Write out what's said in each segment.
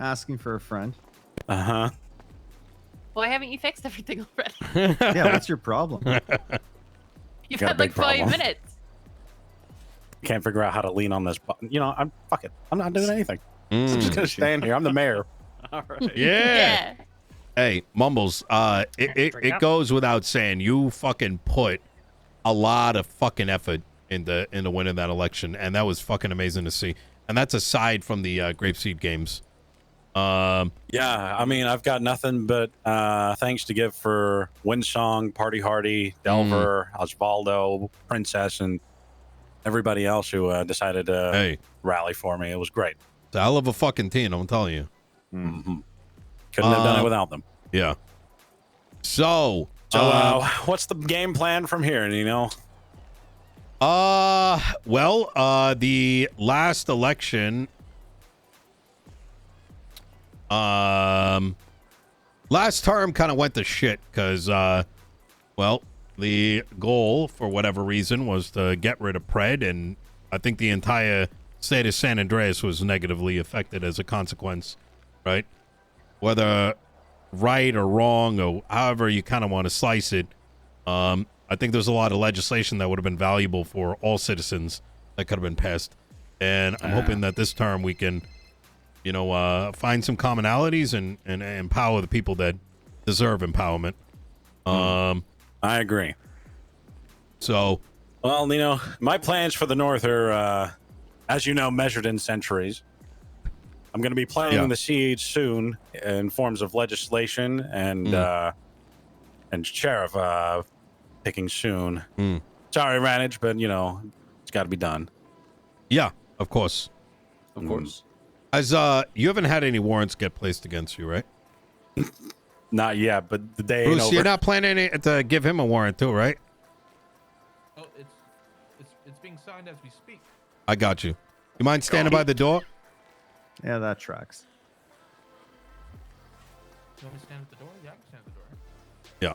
Asking for a friend. Uh-huh. Why haven't you fixed everything already? Yeah, what's your problem? You've Got a had like big 5 problem. minutes. Can't figure out how to lean on this button. You know, fuck it. I'm not doing anything. I'm just Mm. gonna stand here. I'm the mayor. All right. Yeah. Hey, Mumbles, it goes without saying, you fucking put a lot of fucking effort into winning that election, and that was fucking amazing to see. And that's aside from the Grapeseed games. Yeah, I mean, I've got nothing but thanks to give for Windsong, Party Hardy, Delver, Osvaldo, Princess, and everybody else who decided to rally for me. It was great. It's a hell of a fucking team, I'm telling you. Mm-hmm. Couldn't have done it without them. Yeah. So what's the game plan from here, Nino? Well, the last election, last term kind of went to shit because, well, the goal for whatever reason was to get rid of Pred, and I think the entire state of San Andreas was negatively affected as a consequence, right? Whether right or wrong or however you kind of want to slice it, I think there's a lot of legislation that would have been valuable for all citizens that could have been passed. And I'm hoping that this term we can, you know, find some commonalities and empower the people that deserve empowerment. I agree. So, well, you know, my plans for the North are, as you know, measured in centuries. I'm going to be planting the seeds soon in forms of legislation and sheriff picking soon. Sorry, Ranage, but you know it's got to be done. Yeah, of course. Of course. As you haven't had any warrants get placed against you, right? Not yet, but the day ain't Bruce, over. you're not planning to give him a warrant too, right? Oh, it's being signed as we speak. I got you. You mind standing by the door? Yeah, that tracks. You want me to stand at the door? Yeah, I can stand at the door. Yeah.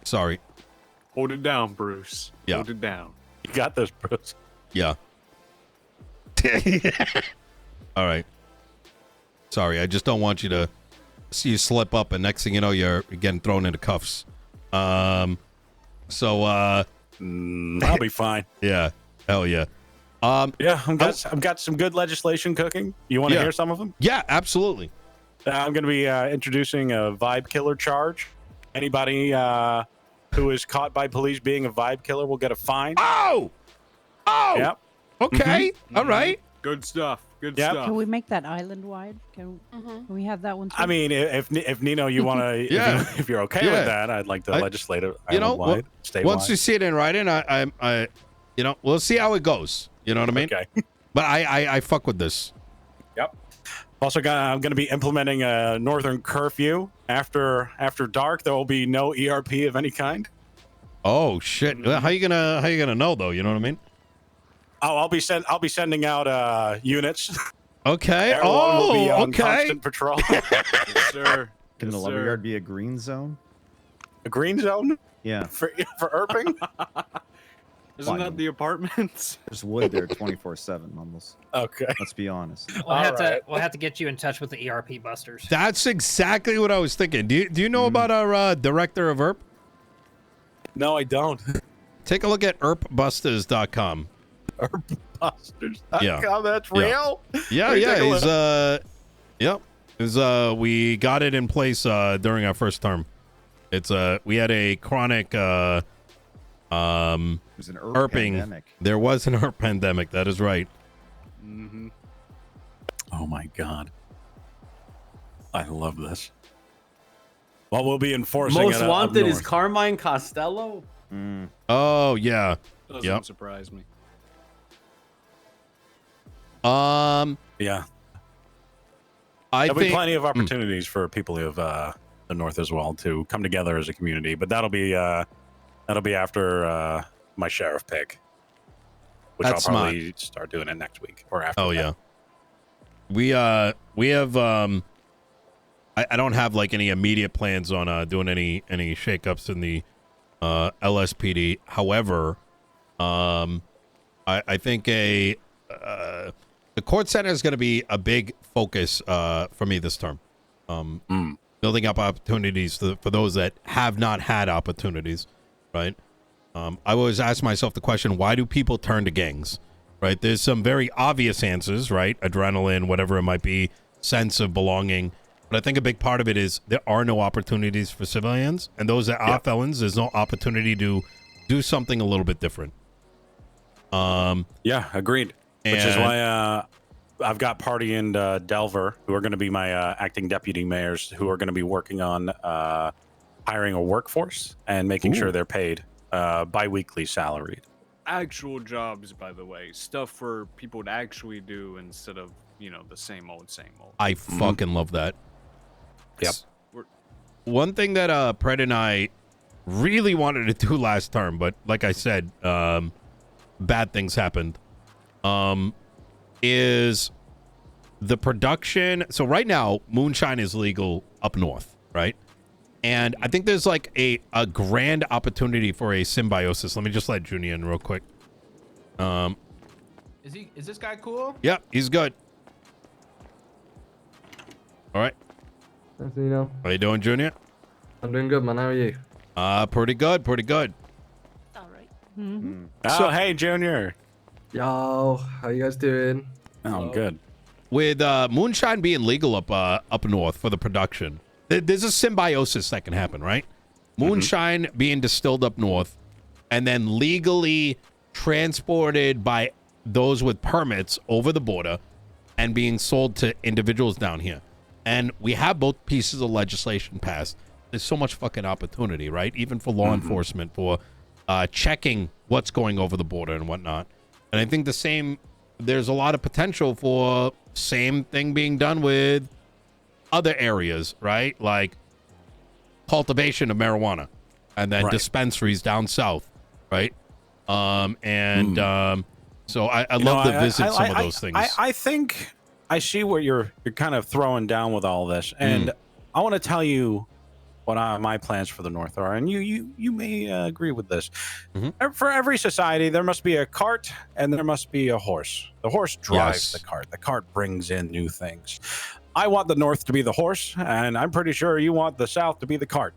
Sorry. Hold it down, Bruce. Yeah. Hold it down. You got this, Bruce. Yeah. All right. Sorry, I just don't want you to see you slip up, and next thing you know, you're getting thrown into cuffs. I'll be fine. Yeah. Hell yeah. Yeah, I've got some good legislation cooking. You want to hear some of them? Yeah, absolutely. I'm going to be introducing a vibe killer charge. Anybody who is caught by police being a vibe killer will get a fine. Oh! Yep. Okay. All right. Good stuff. Good Yep. stuff. Can we make that island wide? Can we have that one too? I mean, if Nino, you want to, if you're okay with that, I'd like to legislate it. You know, wide, once you see it in writing, I you know, we'll see how it goes. You know what I mean? Okay. But I fuck with this. Yep. Also, I'm going to be implementing a northern curfew. After dark, there will be no ERP of any kind. Oh shit! How you gonna know though? You know what I mean? Oh, I'll be sending out units. Okay. Everyone will be on okay. constant patrol. Yes, sir. Can the Yes, lumberyard sir. be a green zone? A green zone Yeah. for Irping? Isn't that the apartments? There's wood there 24/7, Mumbles. Okay. Let's be honest. We'll have to get you in touch with the ERP busters. That's exactly what I was thinking. Do you know about our director of ERP? No, I don't. Take a look at ERPbusters.com. ERPbusters.com. Yeah. That's Yeah. real. Yeah, Let me yeah. take a He's look. yep. We got it in place during our first term. It's we had a chronic It was an ERPing. pandemic. There was an ERP pandemic. That is right. Mm-hmm. Oh my God. I love this. Well, we'll be enforcing Most it up wanted is north. Carmine Costello. Oh yeah. Doesn't surprise me. Yeah. I There'll think be plenty of opportunities for people of the north as well to come together as a community, but that'll be after my sheriff pick, which That's I'll probably start doing it next week or after. Oh that. yeah. We have I don't have like any immediate plans on doing any shakeups in the LSPD. However, I think the court center is going to be a big focus for me this term. Building up opportunities for those that have not had opportunities, right? I always ask myself the question, why do people turn to gangs, right? There's some very obvious answers, right? Adrenaline, whatever it might be, sense of belonging. But I think a big part of it is there are no opportunities for civilians. And those that are felons, there's no opportunity to do something a little bit different. Yeah, agreed. Which is why I've got Party and Delver, who are going to be my acting deputy mayors, who are going to be working on hiring a workforce and making sure they're paid bi-weekly salaried. Actual jobs, by the way, stuff for people to actually do instead of, you know, the same old, same old. I fucking love that. Yep. One thing that Pred and I really wanted to do last term, but like I said, bad things happened, is the production. So right now, moonshine is legal up north, right? And I think there's like a grand opportunity for a symbiosis. Let me just let Junior in real quick. Is this guy cool? Yep, he's good. All right. Nice to know. How you doing, Junior? I'm doing good, man. How are you? Pretty good, pretty good. All right. Oh, hey, Junior. Yo, how you guys doing? Oh, I'm good. With moonshine being legal up north for the production, there's a symbiosis that can happen, right? Moonshine being distilled up north and then legally transported by those with permits over the border and being sold to individuals down here. And we have both pieces of legislation passed. There's so much fucking opportunity, right? Even for law enforcement, for checking what's going over the border and whatnot. And I think there's a lot of potential for same thing being done with other areas, right? Like cultivation of marijuana and then dispensaries down south, right? So I love to visit some of those things. I think I see what you're kind of throwing down with all this, and I want to tell you what my plans for the North are, and you may agree with this. For every society, there must be a cart and there must be a horse. The horse drives the cart. The cart brings in new things. I want the North to be the horse, and I'm pretty sure you want the South to be the cart.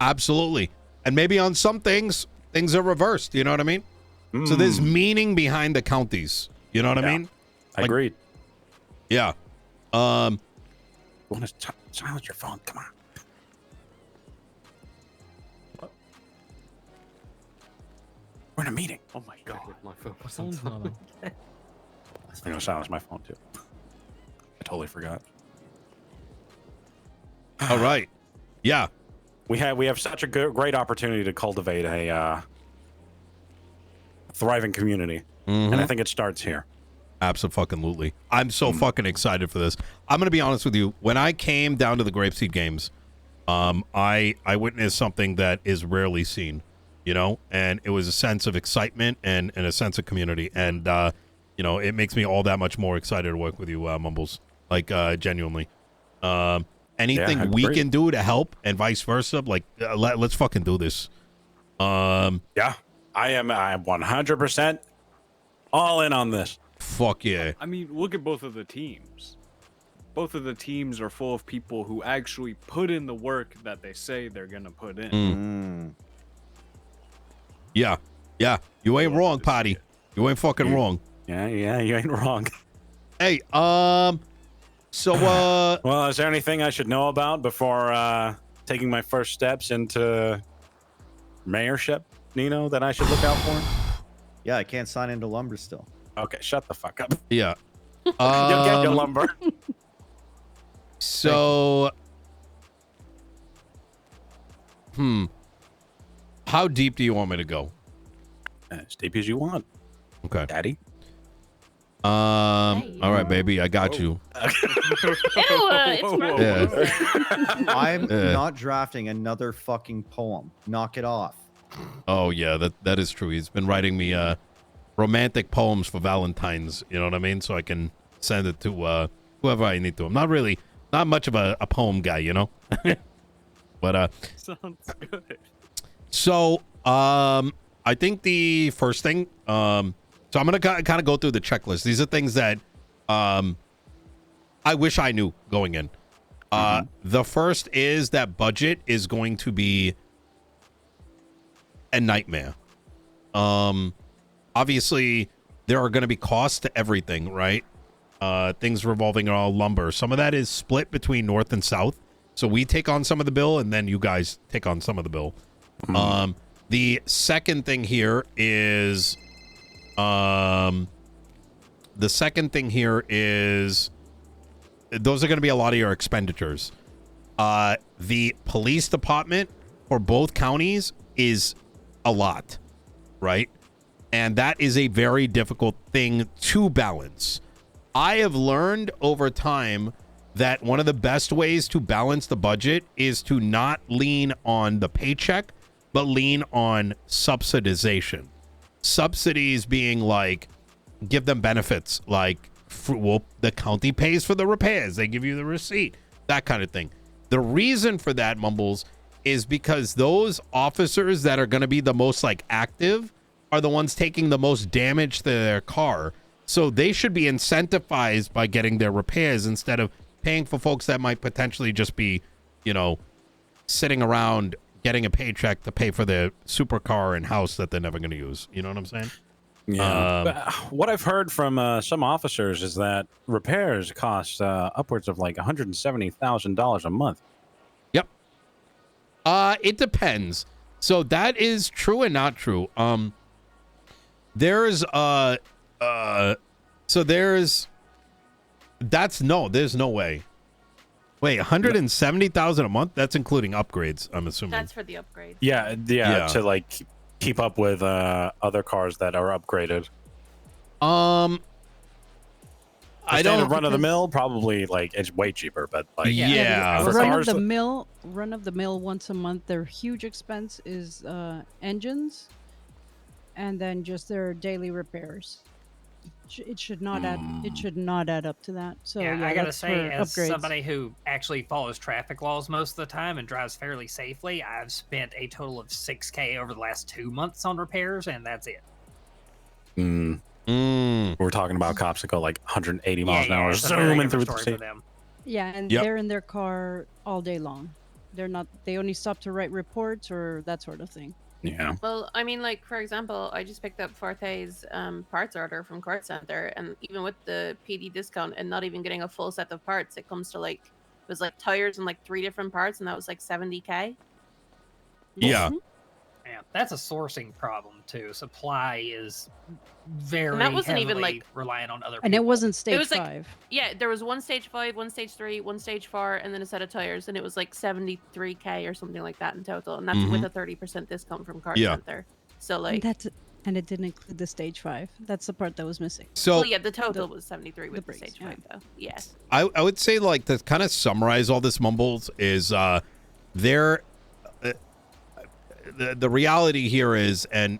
Absolutely. And maybe on some things are reversed. You know what I mean? So there's meaning behind the counties. You know what I mean? Agreed. Yeah. You want to silence your phone? Come on. We're in a meeting. Oh my god. My phone was Phone's not on. I'm gonna silence my phone too. I totally forgot. All right. Yeah. We have such a great opportunity to cultivate a thriving community, and I think it starts here. Absolutely. I'm so fucking excited for this. I'm going to be honest with you. When I came down to the Grapeseed Games, I witnessed something that is rarely seen, you know, and it was a sense of excitement and a sense of community. And, you know, it makes me all that much more excited to work with you, Mumbles, like, genuinely. Anything we can do to help and vice versa, like, let's fucking do this. Yeah, I am 100% all in on this. Fuck yeah. I mean, look at both of the teams. Both of the teams are full of people who actually put in the work that they say they're gonna put in. Yeah. Yeah. You ain't wrong, Potty. You ain't fucking wrong. Yeah, you ain't wrong. Hey, so, well, is there anything I should know about before taking my first steps into mayorship, Nino, that I should look out for? Yeah, I can't sign into lumber still. Okay, shut the fuck up. yeah. You'll get your lumber. So, how deep do you want me to go? As deep as you want, Okay. Daddy. All right, baby, I got you. It's gross. Yeah. I'm not drafting another fucking poem. Knock it off. Oh yeah, that is true. He's been writing me romantic poems for Valentine's. You know what I mean? So I can send it to whoever I need to. I'm not much of a poem guy, you know. But Sounds good. so I think the first thing. So So I'm going to kind of go through the checklist. These are things that I wish I knew going in. The first is that budget is going to be a nightmare. Obviously, there are going to be costs to everything, right? Things revolving around lumber. Some of that is split between North and South. So we take on some of the bill, and then you guys take on some of the bill. The second thing here is... those are going to be a lot of your expenditures. The police department for both counties is a lot, right? And that is a very difficult thing to balance. I have learned over time that one of the best ways to balance the budget is to not lean on the paycheck, but lean on subsidization. Subsidies being like, give them benefits, like the county pays for the repairs, they give you the receipt, that kind of thing. The reason for that, Mumbles, is because those officers that are going to be the most like active are the ones taking the most damage to their car. So they should be incentivized by getting their repairs instead of paying for folks that might potentially just be, you know, sitting around getting a paycheck to pay for their supercar and house that they're never going to use. You know what I'm saying? Yeah. But what I've heard from some officers is that repairs cost upwards of like $170,000 a month. Yep. It depends. So that is true and not true. There's no way. Wait, 170,000 a month? That's including upgrades, I'm assuming. That's for the upgrades. Yeah, to like keep up with other cars that are upgraded. I don't run of the mill, probably like it's way cheaper, but like yeah. for Run cars, of the mill once a month. Their huge expense is engines, and then just their daily repairs. It should not add. It should not add up to that. So yeah, I gotta that's say, for as upgrades. somebody who actually follows traffic laws most of the time and drives fairly safely, I've spent a total of $6,000 over the last 2 months on repairs, and that's it. We're talking about cops that go like 180 miles an hour, it's a very zooming through different the story city. for them. Yeah, and Yep. they're in their car all day long. They're not. They only stop to write reports or that sort of thing. Yeah. Well, I mean, like, for example, I just picked up Forte's parts order from Court Center, and even with the PD discount and not even getting a full set of parts, it comes to like, it was like tires and like 3 different parts, and that was like $70,000. Yeah. Yeah, that's a sourcing problem too. Supply is very And that wasn't even, heavily like- reliant on other people. And it wasn't stage was like- 5. Yeah, there was one stage 5, one stage 3, one stage 4, and then a set of tires, and it was like $73,000 or something like that in total, and that's with a 30% discount from Car Yeah. Center. So like, And it didn't include the stage 5. That's the part that was missing. So well, yeah, the total was 73 with the brakes, stage yeah. 5 though. Yes. I would say, like, to kind of summarize all this, Mumbles, is there the reality here is, and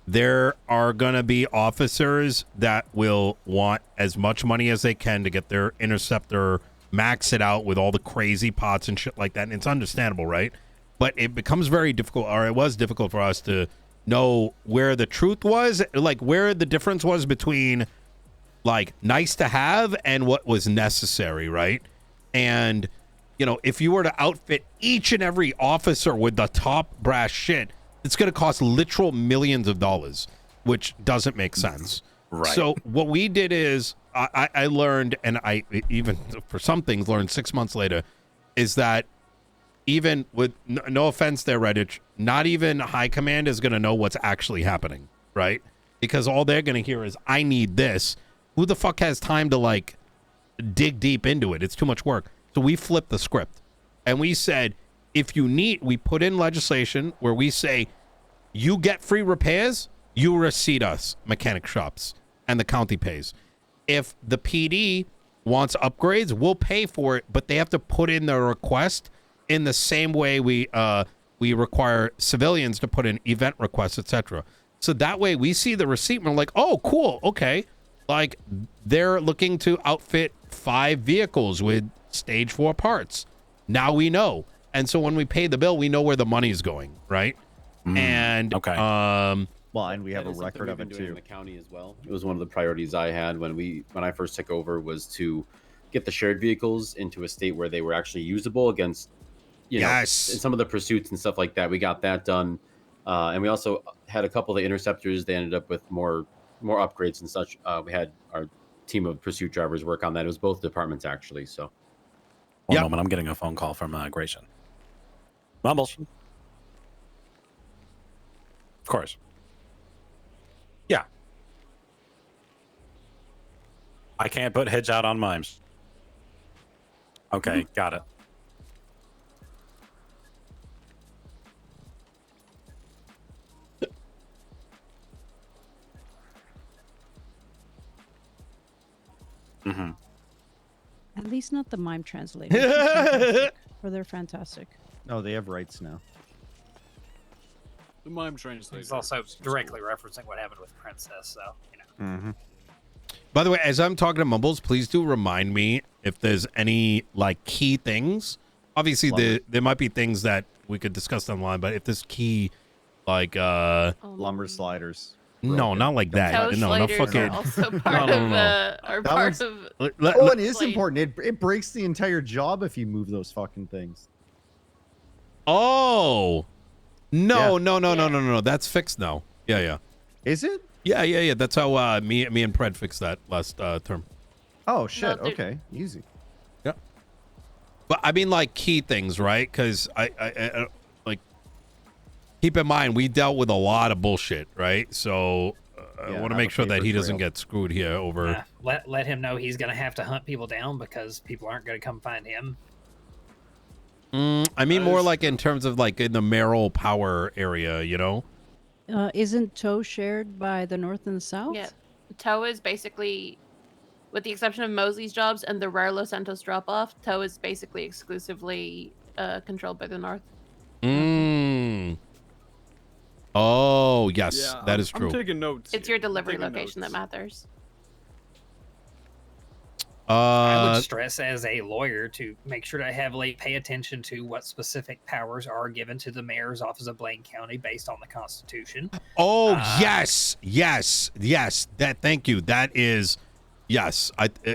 there are gonna be officers that will want as much money as they can to get their interceptor, max it out with all the crazy pots and shit like that, and it's understandable, right? But it becomes very difficult, or it was difficult for us to know where the truth was, like where the difference was between like nice to have and what was necessary, right? And you know, if you were to outfit each and every officer with the top brass shit, it's going to cost literal millions of dollars, which doesn't make sense. Right. So what we did is I learned, and I even for some things learned 6 months later, is that even with no offense there, Redditch, not even high command is going to know what's actually happening, right? Because all they're going to hear is, I need this. Who the fuck has time to like dig deep into it? It's too much work. So we flipped the script and we said, if you need, we put in legislation where we say, you get free repairs, you receipt us, mechanic shops, and the county pays. If the PD wants upgrades, we'll pay for it, but they have to put in the request in the same way we require civilians to put in event requests, etc. So that way we see the receipt and we're like, oh, cool, okay. Like they're looking to outfit 5 vehicles with stage 4 parts. Now we know. And so when we pay the bill, we know where the money's going, right? And okay. Well, and we have a That is something record we've of been it doing too. in the county as well. It was one of the priorities I had when I first took over, was to get the shared vehicles into a state where they were actually usable against, you know, in Yes. some of the pursuits and stuff like that. We got that done, and we also had a couple of the interceptors. They ended up with more upgrades and such. We had our team of pursuit drivers work on that. It was both departments actually. So One moment, I'm getting a phone call from Grayson. Mumbles. Of course. Yeah. I can't put heads out on mimes. Okay, got it. Mm-hmm. At least not the mime translators. She's fantastic. Or they're fantastic. No, they have rights now. The mime translator. He's also directly referencing what happened with Princess, so, you know. Mm-hmm. By the way, as I'm talking to Mumbles, please do remind me if there's any like key things. Obviously, there might be things that we could discuss online, but if there's key, like lumber sliders. No, not like that. Toe No, not sliders fucking. are also part of That part one's- of. Oh, it is important. It breaks the entire job if you move those fucking things. Oh, no, Yeah. no. That's fixed now. Yeah. Is it? Yeah. That's how me and Pred fixed that last term. Oh shit. they're- Okay, easy. Yeah. But I mean, like key things, right? Because I like keep in mind we dealt with a lot of bullshit, right? So I Yeah, want to have make a sure that paper he doesn't trail. get screwed here over. Let him know he's going to have to hunt people down because people aren't going to come find him. I mean, more like in terms of like in the Merrill Power area, you know. Isn't Toe shared by the North and the South? Yeah, Toe is basically, with the exception of Mosley's jobs and the rare Los Santos drop-off, Toe is basically exclusively controlled by the North. Oh yes, Yeah, that is true. I'm taking notes. It's here. your delivery I'm taking location that notes. matters. I would stress as a lawyer to make sure to heavily pay attention to what specific powers are given to the mayor's office of Blaine County based on the Constitution. Oh yes. That. Thank you. That is. Yes.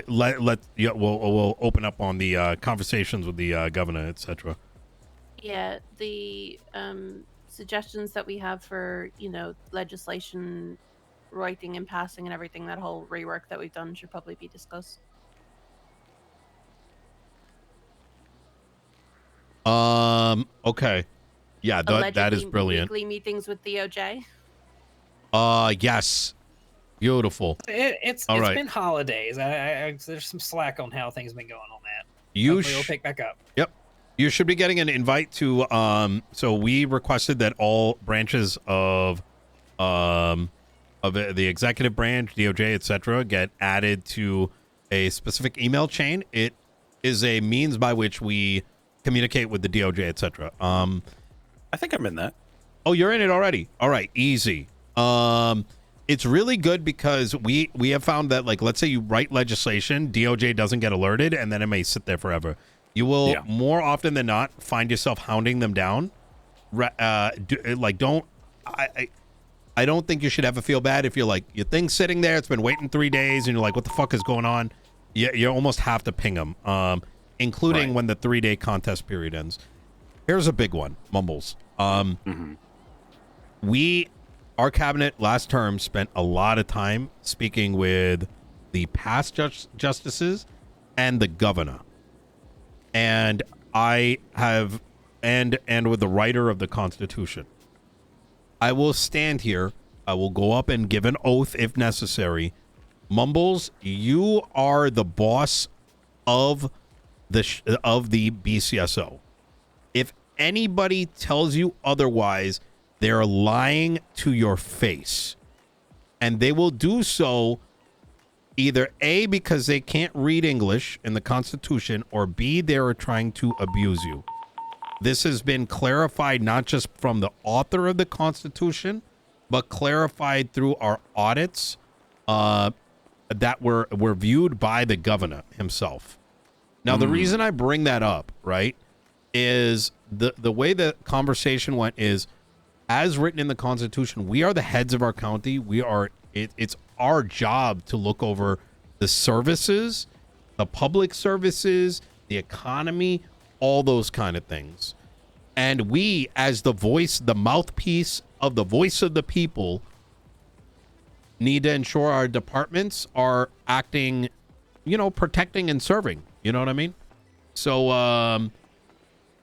We'll open up on the conversations with the governor, etc. Yeah, the suggestions that we have for, legislation writing and passing and everything, that whole rework that we've done should probably be discussed. Okay. Yeah. That is brilliant. Weekly meetings with DOJ. Yes. Beautiful. It's All right. been holidays. There's some slack on how things have been going on that. You Hopefully we'll pick back up. Yep. You should be getting an invite to so we requested that all branches of the executive branch, DOJ, etc., get added to a specific email chain. It is a means by which we communicate with the DOJ, etc. I think I'm in that. Oh, you're in it already. All right, easy. It's really good because we have found that, like, let's say you write legislation, DOJ doesn't get alerted, and then it may sit there forever. You will more often than not find yourself hounding them down. I don't think you should ever feel bad if you're like, your thing's sitting there, it's been waiting 3 days, and you're like, what the fuck is going on? You almost have to ping them, including when the 3-day contest period ends. Here's a big one, Mumbles. Our cabinet last term spent a lot of time speaking with the past justices and the governor. And I have, and with the writer of the Constitution. I will stand here. I will go up and give an oath if necessary. Mumbles, you are the boss of the BCSO. If anybody tells you otherwise, they're lying to your face. And they will do so either A, because they can't read English in the Constitution, or B, they're trying to abuse you. This has been clarified not just from the author of the Constitution, but clarified through our audits that were viewed by the governor himself. Now, the reason I bring that up, right, is the way the conversation went is as written in the Constitution, we are the heads of our county. It's our job to look over the services, the public services, the economy, all those kind of things. And we, as the voice, the mouthpiece of the voice of the people, need to ensure our departments are acting, protecting and serving. You know what I mean? So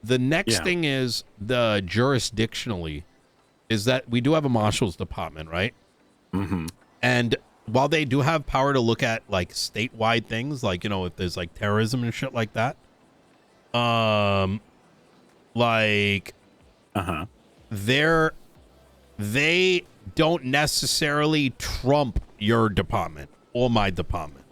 the next thing is the jurisdictionally is that we do have a marshal's department, right? Mm-hmm. And while they do have power to look at like statewide things, like, if there's like terrorism and shit like that, they don't necessarily trump your department or my department,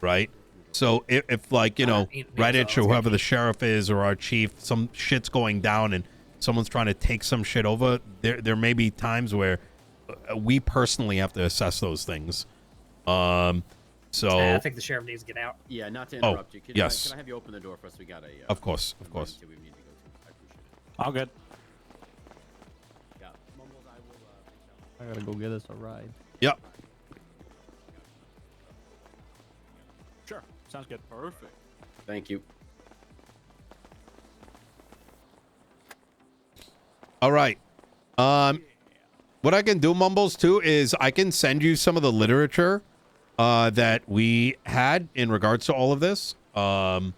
right? So if like, Redditch or whoever the sheriff is or our chief, some shit's going down and someone's trying to take some shit over, there may be times where we personally have to assess those things. I think the sheriff needs to get out. Yeah, not to interrupt you. Can I have you open the door for us? We got a. Of course. We need to go to. I appreciate it. All good. Yeah, Mumbles, I will. I gotta go get us a ride. Yep. Sure. Sounds good. Perfect. Thank you. All right. What I can do, Mumbles, too, is I can send you some of the literature that we had in regards to all of this, or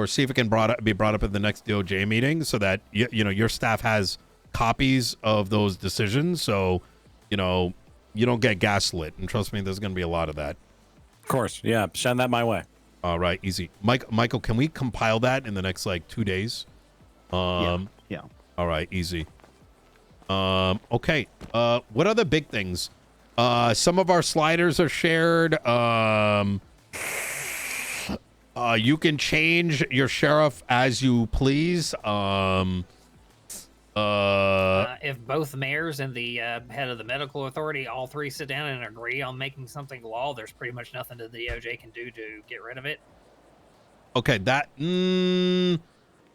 see if it can be brought up at the next DOJ meeting, so that your staff has copies of those decisions, so you don't get gaslit. And trust me, there's going to be a lot of that. Of course, yeah. Send that my way. All right, easy. Michael, can we compile that in the next 2 days? Yeah. All right, easy. Okay. What other big things? Some of our sliders are shared. You can change your sheriff as you please. If both mayors and the head of the medical authority, all three sit down and agree on making something law, there's pretty much nothing that the DOJ can do to get rid of it. Okay,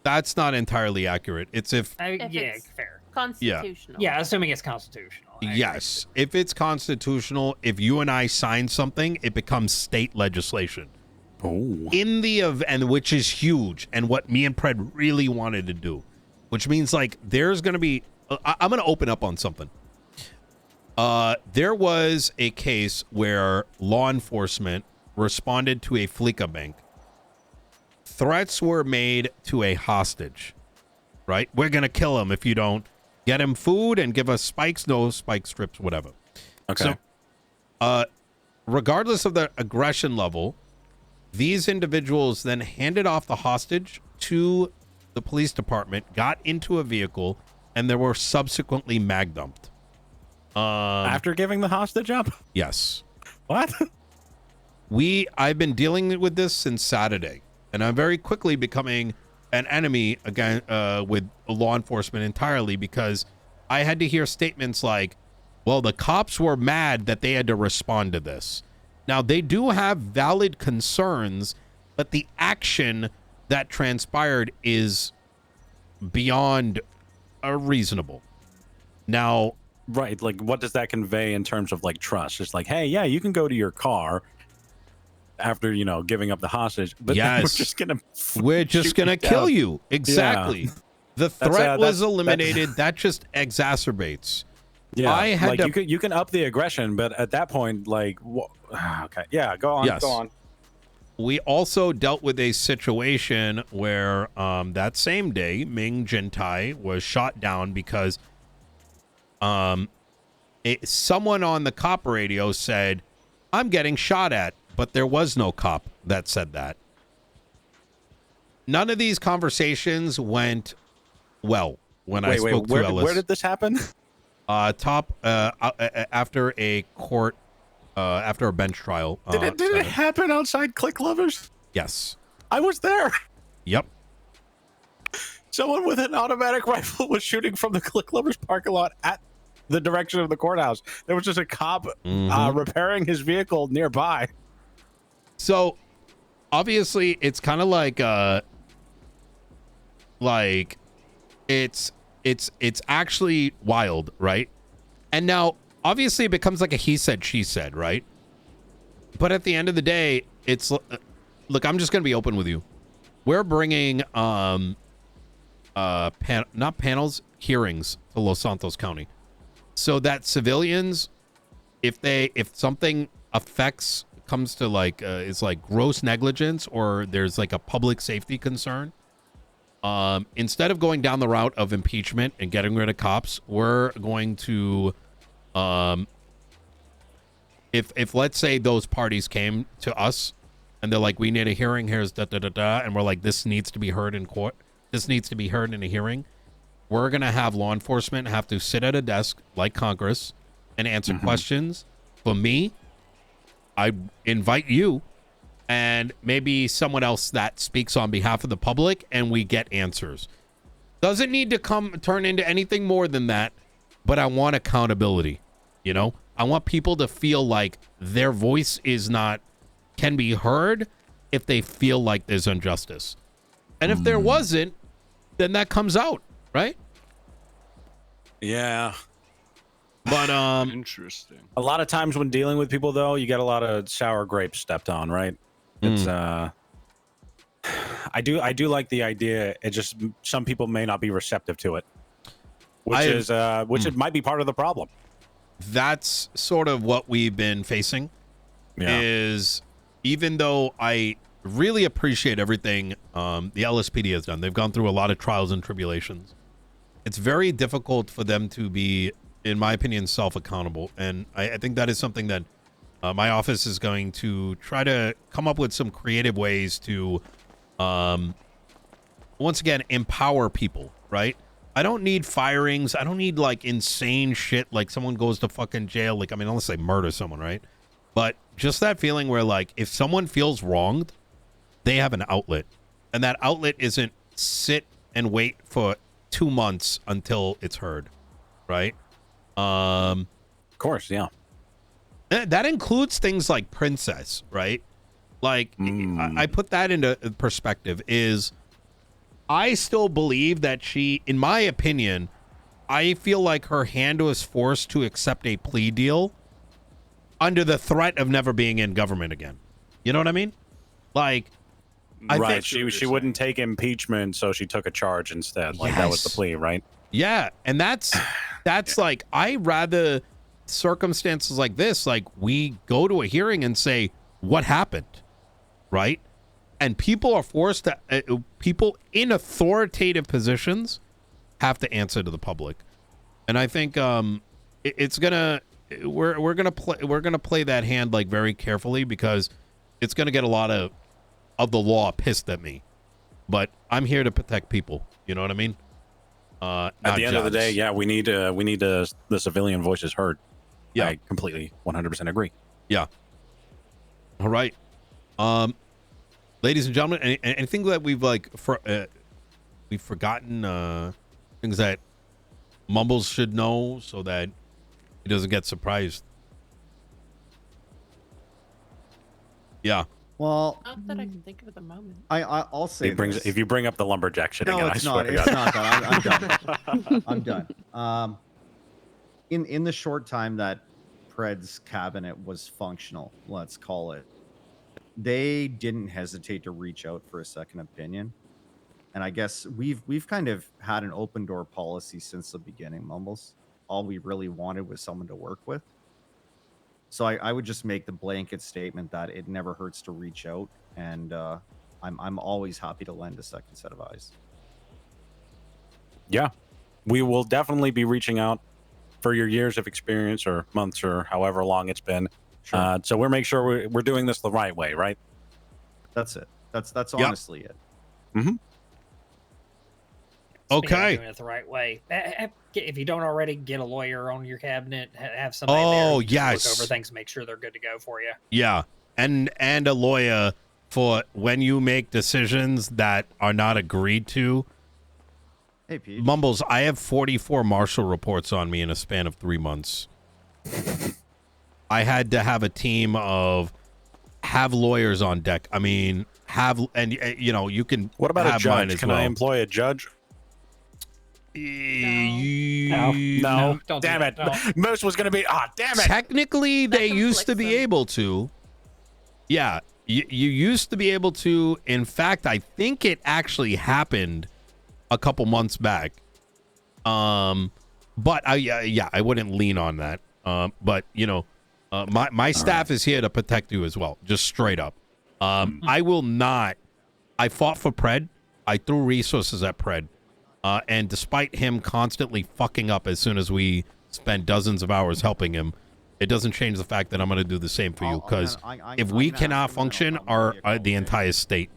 that's not entirely accurate. It's if it's fair. Constitutional. Yeah, assuming it's constitutional. Yes, if it's constitutional, if you and I sign something, it becomes state legislation. Oh. In the event, which is huge, and what me and Pred really wanted to do, which means there's going to be. I'm going to open up on something. There was a case where law enforcement responded to a Fleeca bank. Threats were made to a hostage, right? We're going to kill him if you don't get him food and give us spikes, no spike strips, whatever. Okay. So, regardless of the aggression level, these individuals then handed off the hostage to the police department, got into a vehicle, and they were subsequently mag dumped. After giving the hostage up? Yes. What? I've been dealing with this since Saturday, and I'm very quickly becoming an enemy again with law enforcement entirely, because I had to hear statements like, well, the cops were mad that they had to respond to this. Now, they do have valid concerns, but the action that transpired is beyond reasonable. Now, right, what does that convey in terms of trust? It's hey, yeah, you can go to your car after giving up the hostage, but yes, we're just gonna kill you. Exactly. Yeah. The threat was eliminated. That just exacerbates. Yeah, I had you can up the aggression, but at that point, okay, yeah, go on, yes. Go on. We also dealt with a situation where that same day, Ming Jintai was shot down because someone on the cop radio said, "I'm getting shot at," but there was no cop that said that. None of these conversations went well when I spoke to Ellis. Where did this happen? After a court, after a bench trial. Did it happen outside Click Lovers? Yes. I was there. Yep. Someone with an automatic rifle was shooting from the Click Lovers parking lot at the direction of the courthouse. There was just a cop repairing his vehicle nearby. So, obviously, it's kind of it's it's actually wild, right? And now obviously it becomes like a he said, she said, right? But at the end of the day, it's look, I'm just going to be open with you. We're bringing not panels, hearings to Los Santos County, so that civilians, if something comes to like it's like gross negligence or there's like a public safety concern, instead of going down the route of impeachment and getting rid of cops, we're going to if let's say those parties came to us and they're like, we need a hearing, here's and we're like, this needs to be heard in court, this needs to be heard in a hearing, we're gonna have law enforcement have to sit at a desk like Congress and answer questions. For me, I invite you and maybe someone else that speaks on behalf of the public, and we get answers. Doesn't need to turn into anything more than that, but I want accountability. You know, I want people to feel like their voice can be heard if they feel like there's injustice. And if there wasn't, then that comes out, right? Yeah. But Interesting. A lot of times when dealing with people, though, you get a lot of sour grapes stepped on, right? It's I do like the idea. It just some people may not be receptive to it, which it might be part of the problem. That's sort of what we've been facing. Yeah. Is even though I really appreciate everything the LSPD has done, they've gone through a lot of trials and tribulations. It's very difficult for them to be, in my opinion, self-accountable. And I think that is something that my office is going to try to come up with some creative ways to, once again, empower people, right? I don't need firings. I don't need, like, insane shit, like someone goes to fucking jail. Like, I mean, unless they murder someone, right? But just that feeling where, like, if someone feels wronged, they have an outlet. And that outlet isn't sit and wait for 2 months until it's heard, right? Of course, yeah. That includes things like Princess, right? Like, I put that into perspective. Is I still believe that she, in my opinion, I feel like her hand was forced to accept a plea deal under the threat of never being in government again. You know what I mean? Like, I right. think She wouldn't take impeachment, so she took a charge instead. Like that was the plea, right? Yeah, and that's like, I rather circumstances like this, like we go to a hearing and say what happened, right? And people are forced to people in authoritative positions have to answer to the public. And I think it's gonna we're gonna play that hand like very carefully, because it's gonna get a lot of the law pissed at me. But I'm here to protect people. You know what I mean? At the end of the day, yeah, we need the civilian voices heard. Yeah, I completely 100% agree. Yeah. All right. Ladies and gentlemen, anything that we've we've forgotten, things that Mumbles should know so that he doesn't get surprised. Yeah. Well, Not that I can think of at the moment. I'll say this. If you bring up the lumberjack shit No, again, it's I not. swear to It's God. not that. I'm done. In the short time that Pred's cabinet was functional, let's call it, they didn't hesitate to reach out for a second opinion. And I guess we've kind of had an open door policy since the beginning, Mumbles. All we really wanted was someone to work with. So I would just make the blanket statement that it never hurts to reach out, and I'm always happy to lend a second set of eyes. Yeah, we will definitely be reaching out for your years of experience or months or however long it's been. Sure. So we're make sure we're doing this the right way, right? That's it. That's Yep. honestly it. Mm-hmm. Speaking of Okay. doing it the right way. If you don't already, get a lawyer on your cabinet. Have somebody Oh, there who just yes. look over things, make sure they're good to go for you. Yeah. And a lawyer for when you make decisions that are not agreed to. Hey, Pete. Mumbles, I have 44 Marshall reports on me in a span of 3 months. I had to have a team of lawyers on deck. I mean, you can. What about have a mine judge? as Can well. I employ a judge? No, don't do damn that, it. no. Moose was going to be, damn it. Technically, they That used to be conflicts them. able to. Yeah, you used to be able to. In fact, I think it actually happened a couple months back. But I wouldn't lean on that. But you know, my staff is here to protect you as well, just straight up. I will not. I fought for Pred. I threw resources at Pred. And despite him constantly fucking up as soon as we spend dozens of hours helping him, it doesn't change the fact that I'm going to do the same for you. Because if we cannot function, the entire state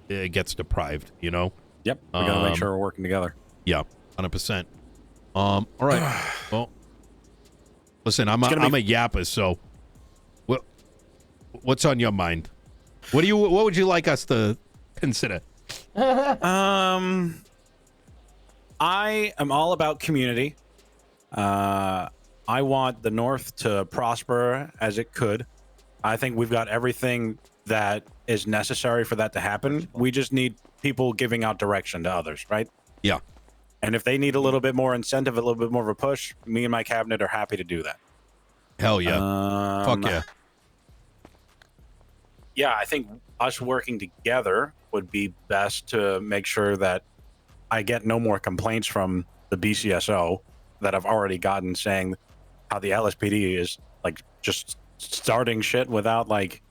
gets deprived. You know. Yep. We got to make sure we're working together. Yeah, 100%. All right. Well, listen, I'm a yapper, so what's on your mind? What would you like us to consider? I am all about community. I want the North to prosper as it could. I think we've got everything that is necessary for that to happen. We just need people giving out direction to others, right? Yeah. And if they need a little bit more incentive, a little bit more of a push, me and my cabinet are happy to do that. Hell yeah. Fuck yeah. Yeah, I think us working together would be best to make sure that I get no more complaints from the BCSO that I've already gotten saying how the LSPD is like just starting shit without like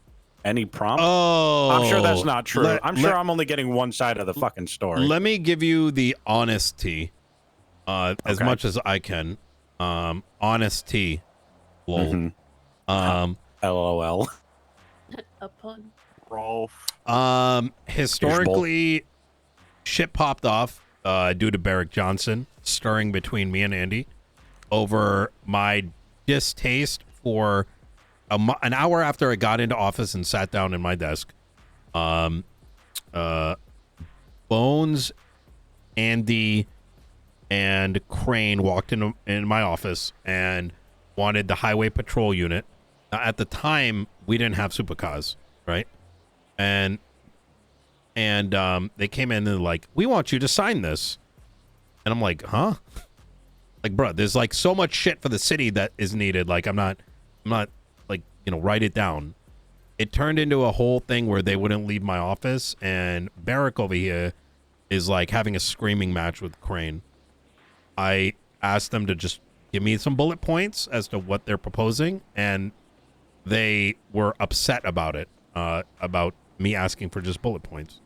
any prompt. Oh, I'm sure that's not true. I'm sure I'm only getting one side of the fucking story. Let me give you the honesty as much as I can. Honesty. Lol. LOL. A pun. Rolf. Historically, shit popped off due to Barrick Johnson stirring between me and Andy over my distaste for an hour after I got into office and sat down in my desk. Bones, Andy, and Crane walked in my office and wanted the highway patrol unit. At the time, we didn't have supercars, right? And they came in and they're like, we want you to sign this. And I'm like, huh? Like, bro, there's like so much shit for the city that is needed. Like, I'm not like, you know, write it down. It turned into a whole thing where they wouldn't leave my office. And Barrick over here is like having a screaming match with Crane. I asked them to just give me some bullet points as to what they're proposing. And they were upset about it, about me asking for just bullet points.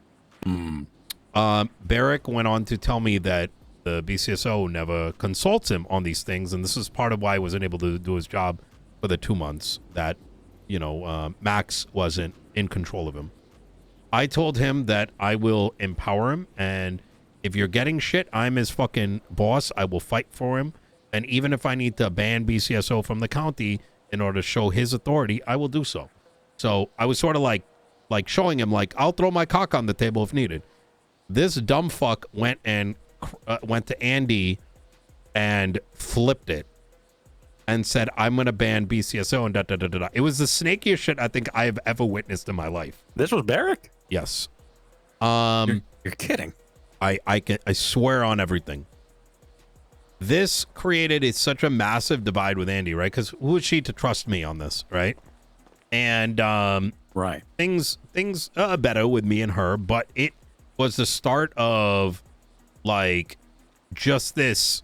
Barrick went on to tell me that the BCSO never consults him on these things, and this is part of why he wasn't able to do his job for the 2 months that, you know, Max wasn't in control of him. I told him that I will empower him, and if you're getting shit, I'm his fucking boss. I will fight for him, and even if I need to ban BCSO from the county in order to show his authority, I will do so. So I was sort of like showing him, like, I'll throw my cock on the table if needed. This dumb fuck went to Andy and flipped it and said, I'm going to ban BCSO and da-da-da-da-da. It was the snakiest shit I think I have ever witnessed in my life. This was Barrick? Yes. You're kidding. I swear on everything. This created such a massive divide with Andy, right? Because who is she to trust me on this, right? And right, things better with me and her, but it was the start of like just this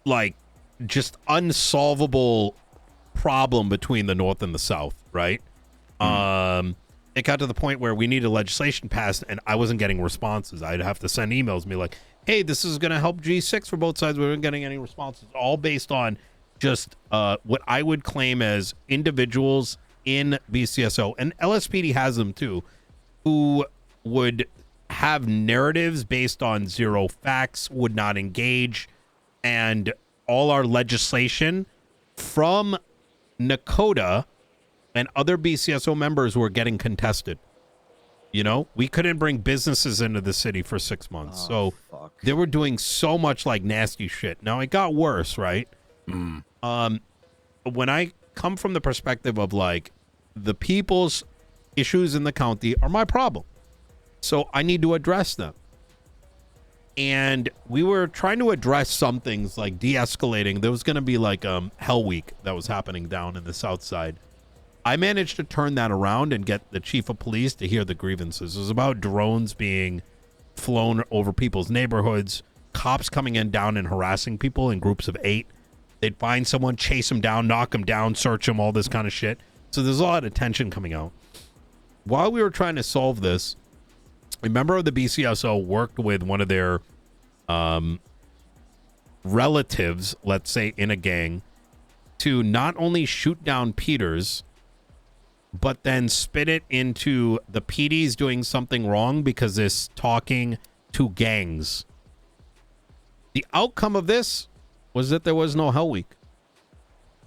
like just unsolvable problem between the North and the South, right? It got to the point where we needed legislation passed and I wasn't getting responses. I'd have to send emails and be like, hey, this is going to help G6 for both sides. We weren't getting any responses, all based on just what I would claim as individuals in BCSO, and LSPD has them too, who would have narratives based on zero facts, would not engage, and all our legislation from Nakota and other BCSO members were getting contested. You know, we couldn't bring businesses into the city for 6 months. So they were doing so much like nasty shit. Now it got worse, right? When I come from the perspective of like the people's issues in the county are my problem, so I need to address them. And we were trying to address some things like de-escalating. There was going to be like Hell Week that was happening down in the south side. I managed to turn that around and get the chief of police to hear the grievances. It was about drones being flown over people's neighborhoods, cops coming in down and harassing people in groups of 8. They'd find someone, chase them down, knock them down, search them, all this kind of shit. So there's a lot of tension coming out. While we were trying to solve this, a member of the BCSO worked with one of their relatives, let's say, in a gang, to not only shoot down Peters, but then spit it into the PD's doing something wrong because it's talking to gangs. The outcome of this was that there was no Hell Week,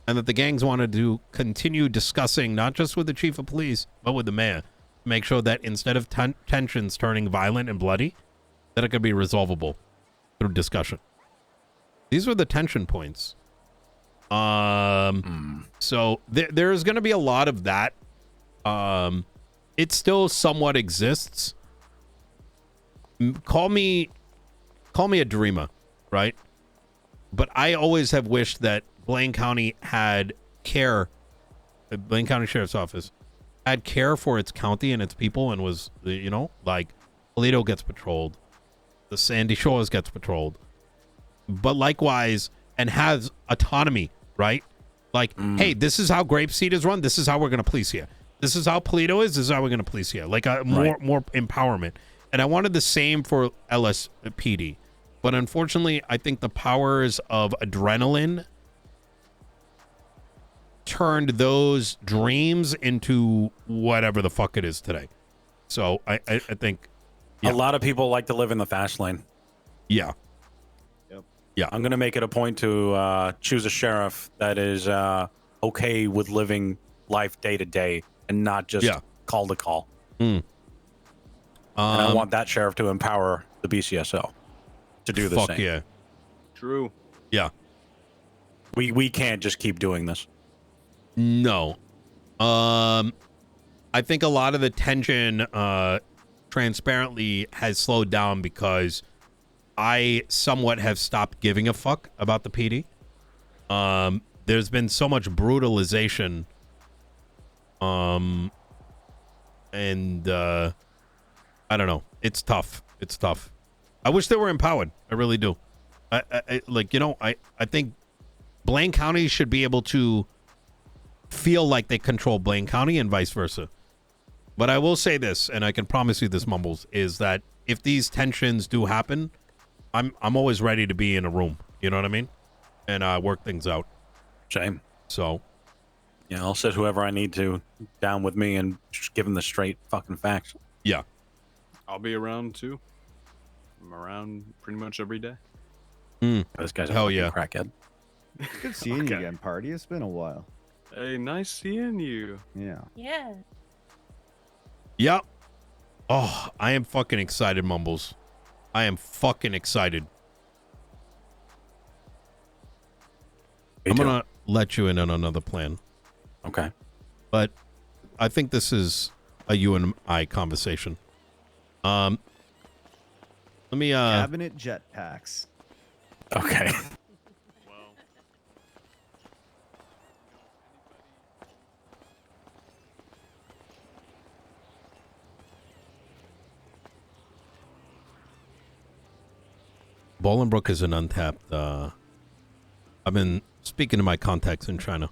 and that the gangs wanted to continue discussing, not just with the chief of police, but with the mayor, to make sure that instead of tensions turning violent and bloody, that it could be resolvable through discussion. These were the tension points. So there's going to be a lot of that. It still somewhat exists. Call me a dreamer, right? But I always have wished that Blaine County had care, the Blaine County Sheriff's Office had care for its county and its people, and was, you know, like Toledo gets patrolled, the Sandy Shores gets patrolled, but likewise, and has autonomy, right? Like, hey, this is how Grapeseed is run. This is how we're going to police here. This is how Toledo is. This is how we're going to police here. Like more empowerment. And I wanted the same for LSPD. But unfortunately, I think the powers of adrenaline turned those dreams into whatever the fuck it is today. So I think a lot of people like to live in the fast lane. Yeah. Yep. Yeah. I'm going to make it a point to choose a sheriff that is okay with living life day to day and not just call to call. And I want that sheriff to empower the BCSO to do the same. Fuck yeah. True. Yeah. We can't just keep doing this. No. I think a lot of the tension transparently has slowed down because I somewhat have stopped giving a fuck about the PD. There's been so much brutalization. And I don't know. It's tough. It's tough. I wish they were empowered. I really do. I like, you know, I think Blaine County should be able to feel like they control Blaine County and vice versa. But I will say this, and I can promise you this, Mumbles, is that if these tensions do happen, I'm always ready to be in a room. You know what I mean? And work things out. Same. So, yeah, I'll sit whoever I need to down with me and just give them the straight fucking facts. Yeah. I'll be around too. I'm around pretty much every day. This guy's a fucking crackhead. Good seeing you again, Party. It's been a while. Hey, nice seeing you. Yeah. Yeah. Yep. Oh, I am fucking excited, Mumbles. I am fucking excited. I'm gonna let you in on another plan. Okay. But I think this is a you and I conversation. Let me Cabinet jetpacks. Okay. Bolingbroke is an untapped. I've been speaking to my contacts in China.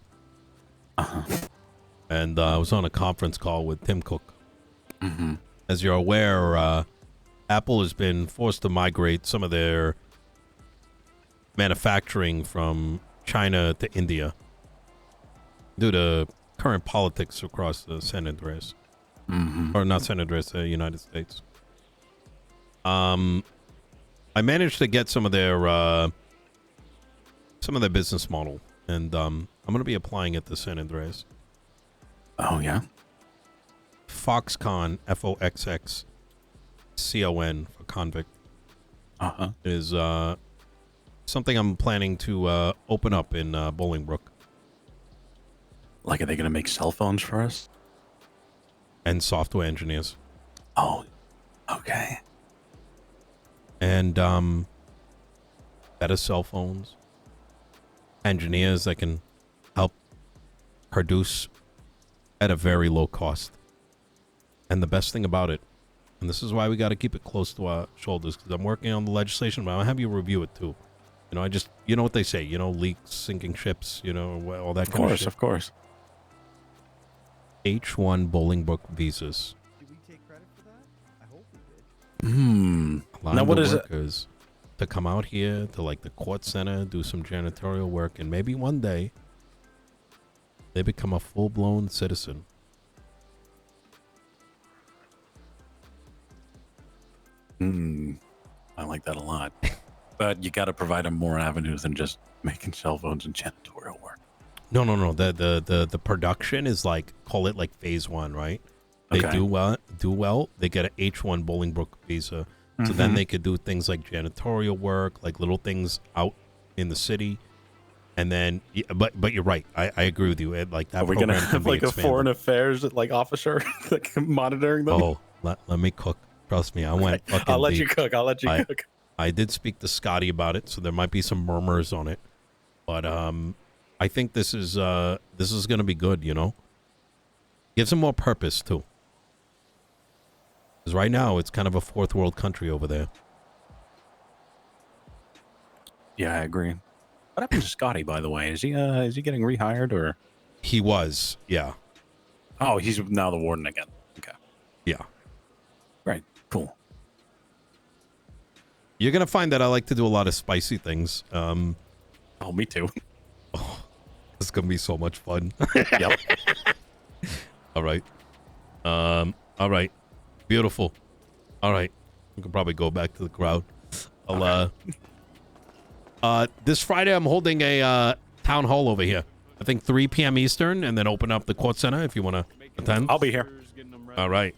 And I was on a conference call with Tim Cook. As you're aware, Apple has been forced to migrate some of their manufacturing from China to India due to current politics across the San Andreas. Or not San Andreas, the United States. I managed to get some of their business model, and I'm going to be applying it to San Andreas. Oh, yeah? Foxconn, Foxxcon for convict, is something I'm planning to open up in Bolingbroke. Like, are they going to make cell phones for us? And software engineers. Oh, okay. and better cell phones, engineers that can help produce at a very low cost. And the best thing about it, and this is why we got to keep it close to our shoulders, because I'm working on the legislation, but I'll have you review it too. You know, you know what they say, you know, leaks, sinking ships, you know, all that kind of shit. Of course. H1 Bolingbrook visas. Did we take credit for that? I hope we did. Now, what is workers to come out here to like the court center, do some janitorial work, and maybe one day they become a full-blown citizen. I like that a lot. But you got to provide them more avenues than just making cell phones and janitorial work. No. The production is like, call it like phase 1, right? They do well. They get an H1 Bolingbrook visa. So then they could do things like janitorial work, like little things out in the city. And then, but you're right. I agree with you. Like that. Are we going to have like a foreign affairs like officer like monitoring them? Oh, let me cook. Trust me, I went fucking I'll let deep. you cook. I'll let you cook. I did speak to Scotty about it, so there might be some murmurs on it. But I think this is going to be good, you know? Gives them more purpose, too. Because right now, it's kind of a fourth world country over there. Yeah, I agree. What happened to Scotty, by the way? Is he getting rehired or? He was, yeah. Oh, he's now the warden again. Okay. Yeah. Right. Cool. You're going to find that I like to do a lot of spicy things. Oh, me too. Oh, it's going to be so much fun. Yep. All right. All right. Beautiful. All right. We can probably go back to the crowd. This Friday, I'm holding a town hall over here. I think 3 p.m. Eastern, and then open up the court center if you want to attend. I'll be here. All right.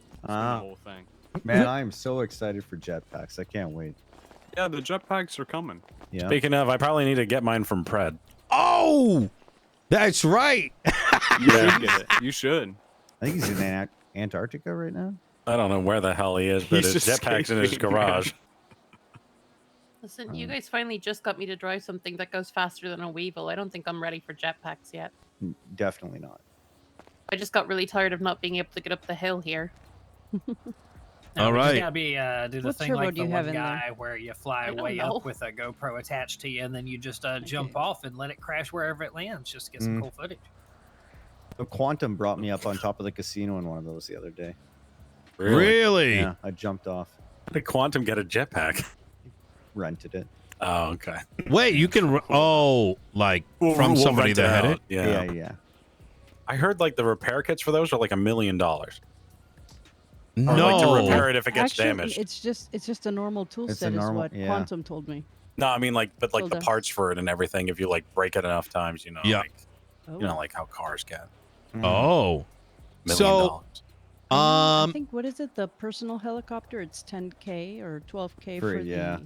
Man, I am so excited for jetpacks. I can't wait. Yeah, the jetpacks are coming. Yeah. Speaking of, I probably need to get mine from Pred. Oh, that's right. You should get it. You should. I think he's in Antarctica right now. I don't know where the hell he is, but He's his jetpack's in his escaping, garage. Listen, you guys finally just got me to drive something that goes faster than a Weevil. I don't think I'm ready for jetpacks yet. Definitely not. I just got really tired of not being able to get up the hill here. All we right. just gotta be do the What thing turbo like do the you have one in there? guy where you fly I don't way know. up with a GoPro attached to you, and then you just jump off and let it crash wherever it lands, just to get some cool footage. The Quantum brought me up on top of the casino in one of those the other day. Really? Yeah, I jumped off. How did Quantum get a jetpack? Rented it. Oh, okay. Wait, you can... like from somebody rent that had out. it? Yeah. I heard like the repair kits for those are like $1 million. Or No. like to repair it if it gets Actually, damaged. it's just a normal tool It's a set, normal- is what yeah. Quantum told me. No, I mean like, but like Hold the on. parts for it and everything. If you like break it enough times, you know, Yeah. like, you know, like how cars get. Oh. $1 million. So, I think, what is it? The personal helicopter? It's 10K or 12K for yeah.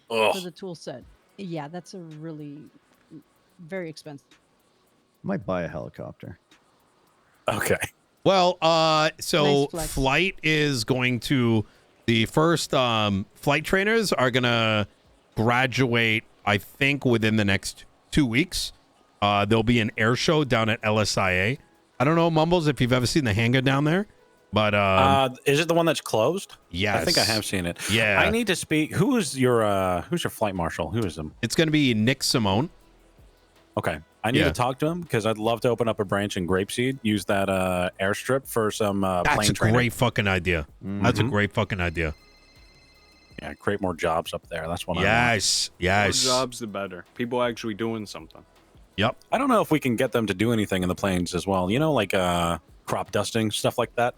for the tool set. Yeah, that's a really very expensive. Might buy a helicopter. Okay. well, so Nice flex. flight is going to... The first flight trainers are going to graduate, I think, within the next 2 weeks. There'll be an air show down at LSIA. I don't know, Mumbles, if you've ever seen the hangar down there, but Is it the one that's closed? yes. I think I have seen it. Yeah. I need to speak. Who's your flight marshal? Who is him? It's going to be Nick Simone. Okay. I need Yeah. to talk to him because I'd love to open up a branch in Grapeseed, use that airstrip for some That's plane a training. great fucking idea. That's a great fucking idea. Yeah, create more jobs up there. That's what I want. Yes. Yes. More jobs, the better. People actually doing something. Yep. I don't know if we can get them to do anything in the planes as well. You know, like crop dusting, stuff like that.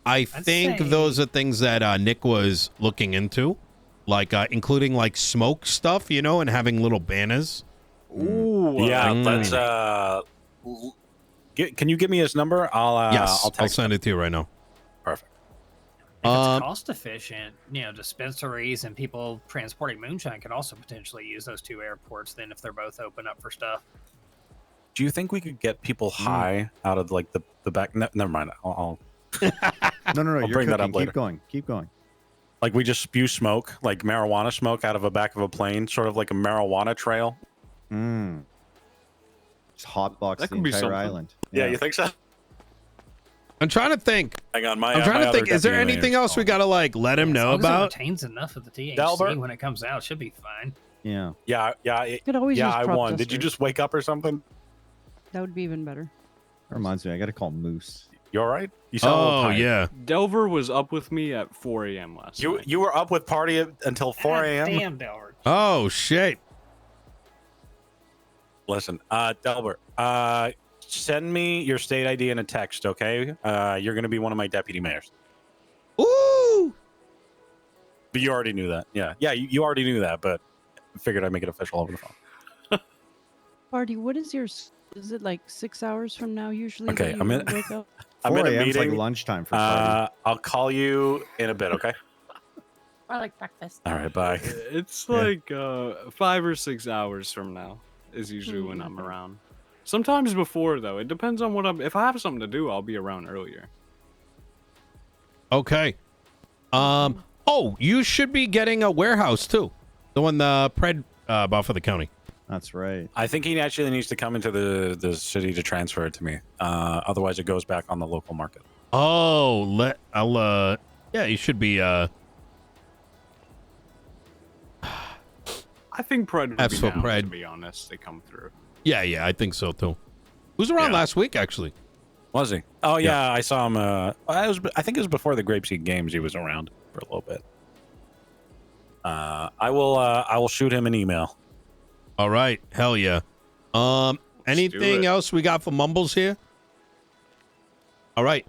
I think say- those are things that Nick was looking into, like including like smoke stuff, you know, and having little banners. Ooh. Yeah, let's. Can you give me his number? Yes, I'll text send it to you right now. Perfect. If it's cost efficient, dispensaries and people transporting moonshine could also potentially use those two airports then if they're both open up for stuff. Do you think we could get people high out of like the back? Never mind. I'll No, I'll you're bring that cooking. up later. Keep going. Keep going. Like we just spew smoke, like marijuana smoke out of the back of a plane, sort of like a marijuana trail. Just hotbox That the could be entire something. island. Yeah, you think so? I'm trying to think. Hang on, I'm trying to think. Is there anything else we gotta like let him know As long as it about? retains enough of the THC Delbert? when it comes out, should be fine. Yeah. Could always Yeah, use I crop won. Did you dusters. just wake up or something? That would be even better. That reminds me, I got to call Moose. You all right? You sound a little Oh tired. yeah. Delver was up with me at 4 a.m. last night. You were up with party until 4 a.m. Damn, Delbert. Oh shit. Listen, Delbert, send me your state ID in a text, okay? You're gonna be one of my deputy mayors. Ooh. But you already knew that. Yeah, you already knew that, but I figured I'd make it official over the phone. Party, what is your? Is it like 6 hours from now usually? Okay, that you I'm in- wake up? I'm 4 in a a.m. 's like meeting. lunchtime for party. I'll call you in a bit, okay? Or like breakfast. All right, bye. It's Yeah. like 5 or 6 hours from now is usually when I'm around. Sometimes before though. It depends on what I'm. If I have something to do, I'll be around earlier. Okay. Oh, you should be getting a warehouse too. The one the Pred bought for the county. That's right. I think he actually needs to come into the city to transfer it to me. Otherwise, it goes back on the local market. Oh, yeah, you should be I think Pred would That's be for down, Pred. to be honest. They come through. yeah, I think so too. Who's around Yeah. last week actually? Was he? Oh yeah, I saw him. I think it was before the Grapeseed Games. He was around for a little bit. I will shoot him an email. All right, hell yeah. Anything it. else we got for Mumbles here? All right.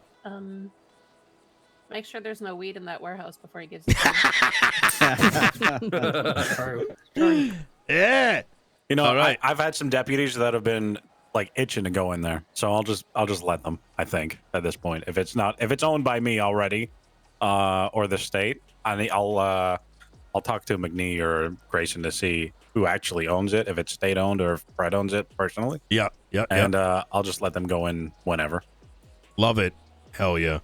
Make sure there's no weed in that warehouse before he gives it to you. Yeah. You know, All right. I've had some deputies that have been like itching to go in there, so I'll just let them. I think at this point, if it's owned by me already, or the state, I'll talk to McNee or Grayson to see who actually owns it, if it's state owned or if Fred owns it personally. Yeah. And I'll just let them go in whenever. Love it. Hell yeah.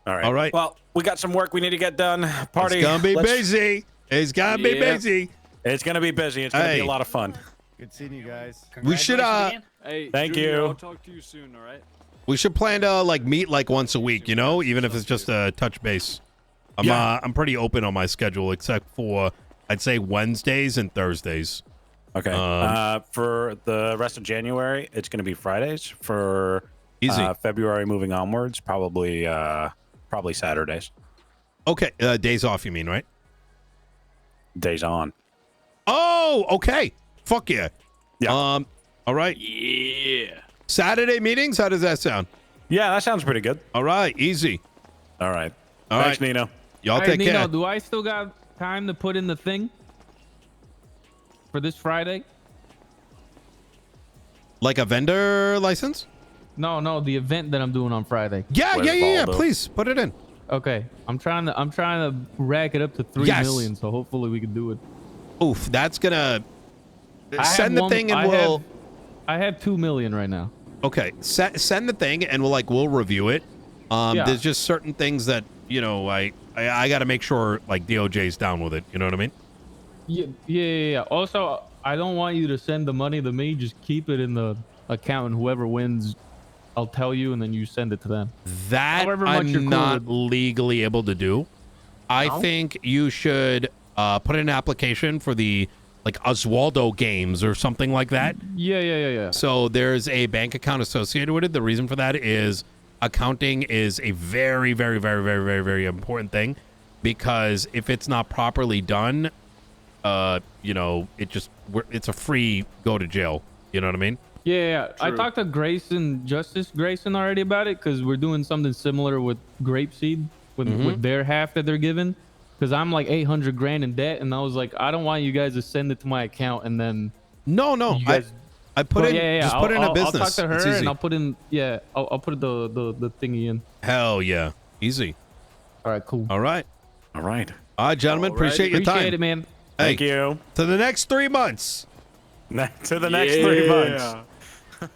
All right. Well, we got some work we need to get done. Party. It's gonna be busy. It's gonna be Yeah. busy. It's gonna be busy. It's gonna be Hey. a lot of fun. Good seeing you guys. We should Congratulations again. Hey, Thank Junior, you. I'll talk to you soon. All right. We should plan to like meet like once a week, you know, even if it's just a touch base. I'm pretty open on my schedule except for I'd say Wednesdays and Thursdays. Okay. For the rest of January, it's going to be Fridays. For Easy. February moving onwards, probably Saturdays. Okay, days off you mean, right? Days on. Oh, okay. Fuck yeah. Yeah. All right. Yeah. Saturday meetings, how does that sound? Yeah, that sounds pretty good. All right, easy. All right. All Thanks, right. Nino. Y'all Hey, take Nino, care. do I still got time to put in the thing for this Friday? Like a vendor license? No, the event that I'm doing on Friday. Yeah, Where's yeah. Baldo? Please put it in. Okay, I'm trying to rack it up to 3 million, Yes. so hopefully we can do it. Oof, that's gonna I send have the one- thing and I we'll have 2 million right now. okay. Send the thing and we'll review it. Yeah. There's just certain things that I got to make sure like DOJ's down with it. You know what I mean? Yeah. Also, I don't want you to send the money to me. Just keep it in the account, and whoever wins, I'll tell you, and then you send it to them. That However much you're I'm cool not with. legally able to do. I think you should put in an application for the like Oswaldo games or something like that. Yeah. So there's a bank account associated with it. The reason for that is accounting is a very, very, very, very, very, very important thing because if it's not properly done, it's a free go to jail. You know what I mean? Yeah. I True. talked to Justice Grayson already about it because we're doing something similar with Grapeseed with their half that they're giving. Because I'm like 800 grand in debt, and I was like, I don't want you guys to send it to my account and then No. you guys. I put But in just put in a business. I'll talk to It's her easy. and I'll put in I'll put the thingy in. Hell yeah, easy. All right, cool. All right, All right. gentlemen. All right. Appreciate your time. Appreciate it, man. Thank Hey, you. to the next 3 months. To the next 3 months. Yeah.